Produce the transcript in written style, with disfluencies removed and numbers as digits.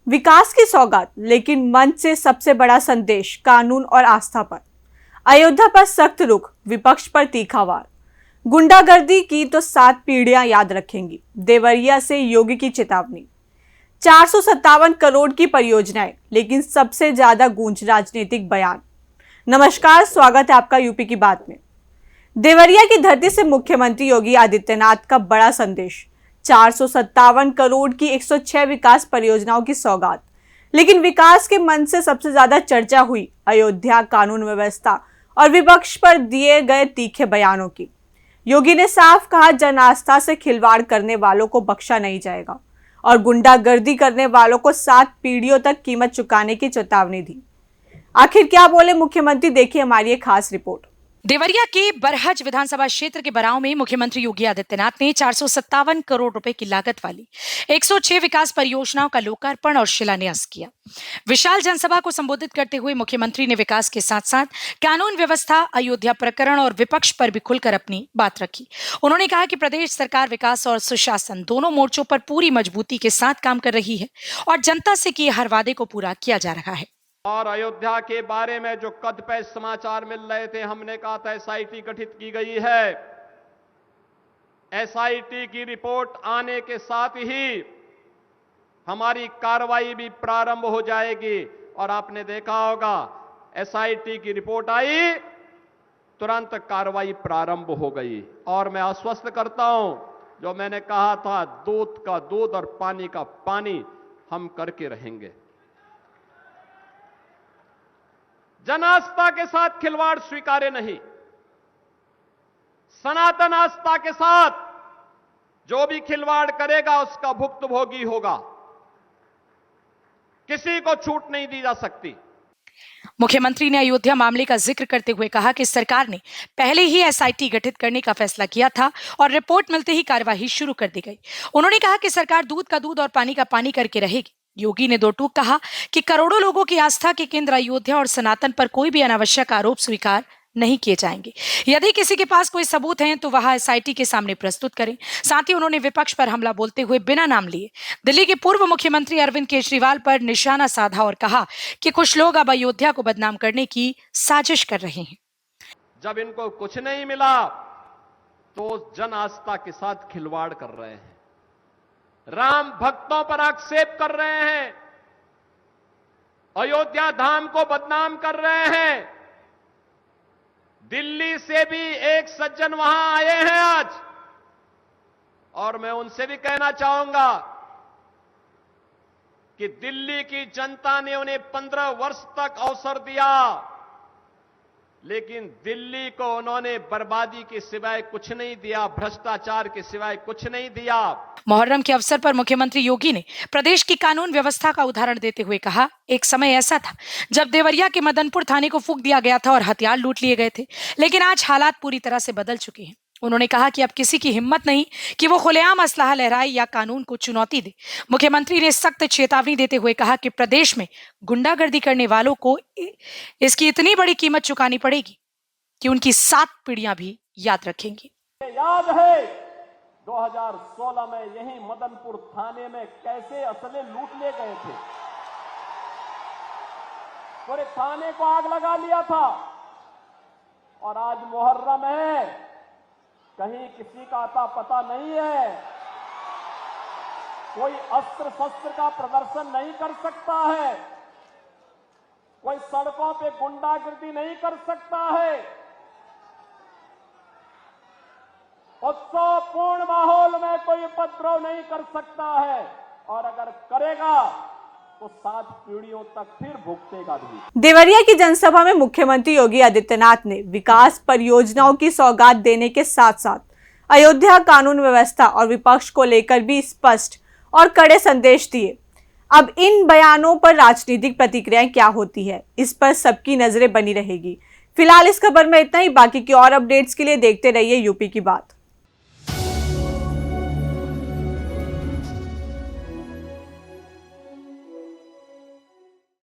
विकास की सौगात, लेकिन मंच से सबसे बड़ा संदेश कानून और आस्था पर। अयोध्या पर सख्त रुख, विपक्ष पर तीखा वार। गुंडागर्दी की तो 7 पीढ़ियां याद रखेंगी। देवरिया से योगी की चेतावनी। 457 करोड़ की परियोजनाएं, लेकिन सबसे ज्यादा गूंज राजनीतिक बयान। नमस्कार, स्वागत है आपका यूपी की बात में। देवरिया की धरती से मुख्यमंत्री योगी आदित्यनाथ का बड़ा संदेश। 457 करोड़ की 106 विकास परियोजनाओं की सौगात। लेकिन विकास के मन से सबसे ज्यादा चर्चा हुई अयोध्या, कानून व्यवस्था और विपक्ष पर दिए गए तीखे बयानों की। योगी ने साफ कहा, जन आस्था से खिलवाड़ करने वालों को बख्शा नहीं जाएगा और गुंडागर्दी करने वालों को 7 पीढ़ियों तक कीमत चुकाने की चेतावनी दी। आखिर क्या बोले मुख्यमंत्री, देखिए हमारी एक खास रिपोर्ट। देवरिया के बरहज विधानसभा क्षेत्र के बराव में मुख्यमंत्री योगी आदित्यनाथ ने 457 करोड़ रुपए की लागत वाली 106 विकास परियोजनाओं का लोकार्पण और शिलान्यास किया। विशाल जनसभा को संबोधित करते हुए मुख्यमंत्री ने विकास के साथ साथ कानून व्यवस्था, अयोध्या प्रकरण और विपक्ष पर भी खुलकर अपनी बात रखी। उन्होंने कहा कि प्रदेश सरकार विकास और सुशासन दोनों मोर्चों पर पूरी मजबूती के साथ काम कर रही है और जनता से किए हर वादे को पूरा किया जा रहा है। और अयोध्या के बारे में जो कदपे समाचार मिल रहे थे, हमने कहा था एसआईटी गठित की गई है। एसआईटी की रिपोर्ट आने के साथ ही हमारी कार्रवाई भी प्रारंभ हो जाएगी। और आपने देखा होगा, एसआईटी की रिपोर्ट आई, तुरंत कार्रवाई प्रारंभ हो गई। और मैं आश्वस्त करता हूं, जो मैंने कहा था, दूध का दूध और पानी का पानी हम करके रहेंगे। जन आस्था के साथ खिलवाड़ स्वीकार्य नहीं। सनातन आस्था के साथ जो भी खिलवाड़ करेगा उसका भुक्तभोगी होगा। किसी को छूट नहीं दी जा सकती। मुख्यमंत्री ने अयोध्या मामले का जिक्र करते हुए कहा कि सरकार ने पहले ही एसआईटी गठित करने का फैसला किया था और रिपोर्ट मिलते ही कार्यवाही शुरू कर दी गई। उन्होंने कहा कि सरकार दूध का दूध और पानी का पानी करके रहेगी। योगी ने दो टूक कहा कि करोड़ों लोगों की आस्था के केंद्र अयोध्या और सनातन पर कोई भी अनावश्यक आरोप स्वीकार नहीं किए जाएंगे। यदि किसी के पास कोई सबूत हैं तो वह एसआईटी के सामने प्रस्तुत करें। साथ ही उन्होंने विपक्ष पर हमला बोलते हुए बिना नाम लिए दिल्ली के पूर्व मुख्यमंत्री अरविंद केजरीवाल पर निशाना साधा और कहा कि कुछ लोग अब अयोध्या को बदनाम करने की साजिश कर रहे हैं। जब इनको कुछ नहीं मिला तो जन आस्था के साथ खिलवाड़ कर रहे हैं, राम भक्तों पर आक्षेप कर रहे हैं, अयोध्या धाम को बदनाम कर रहे हैं। दिल्ली से भी एक सज्जन वहां आए हैं आज, और मैं उनसे भी कहना चाहूंगा कि दिल्ली की जनता ने उन्हें 15 वर्ष तक अवसर दिया, लेकिन दिल्ली को उन्होंने बर्बादी के सिवाय कुछ नहीं दिया, भ्रष्टाचार के सिवाय कुछ नहीं दिया। मुहर्रम के अवसर पर मुख्यमंत्री योगी ने प्रदेश की कानून व्यवस्था का उदाहरण देते हुए कहा, एक समय ऐसा था जब देवरिया के मदनपुर थाने को फूंक दिया गया था और हथियार लूट लिए गए थे, लेकिन आज हालात पूरी तरह से बदल चुके हैं। उन्होंने कहा कि अब किसी की हिम्मत नहीं कि वो खुलेआम असलाहा लहराए या कानून को चुनौती दे। मुख्यमंत्री ने सख्त चेतावनी देते हुए कहा कि प्रदेश में गुंडागर्दी करने वालों को इसकी इतनी बड़ी कीमत चुकानी पड़ेगी कि उनकी 7 पीढ़ियां भी याद रखेंगी। याद है 2016 में यही मदनपुर थाने में कैसे असले लूट ले गए थे। पूरे थाने को आग लगा लिया था। और आज मुहर्रम है, कहीं किसी का आता पता नहीं है, कोई अस्त्र शस्त्र का प्रदर्शन नहीं कर सकता है, कोई सड़कों पे गुंडागर्दी नहीं कर सकता है। उत्सवपूर्ण माहौल में कोई उपद्रव नहीं कर सकता है, और अगर करेगा तो 7 पीढ़ियों तक फिर भुगतेगा भी। देवरिया की जनसभा में मुख्यमंत्री योगी आदित्यनाथ ने विकास परियोजनाओं की सौगात देने के साथ साथ अयोध्या, कानून व्यवस्था और विपक्ष को लेकर भी स्पष्ट और कड़े संदेश दिए। अब इन बयानों पर राजनीतिक प्रतिक्रियाएं क्या होती है, इस पर सबकी नजरें बनी रहेगी। फिलहाल इस खबर में इतना ही। बाकी की और अपडेट्स के लिए देखते रहिए यूपी की बात।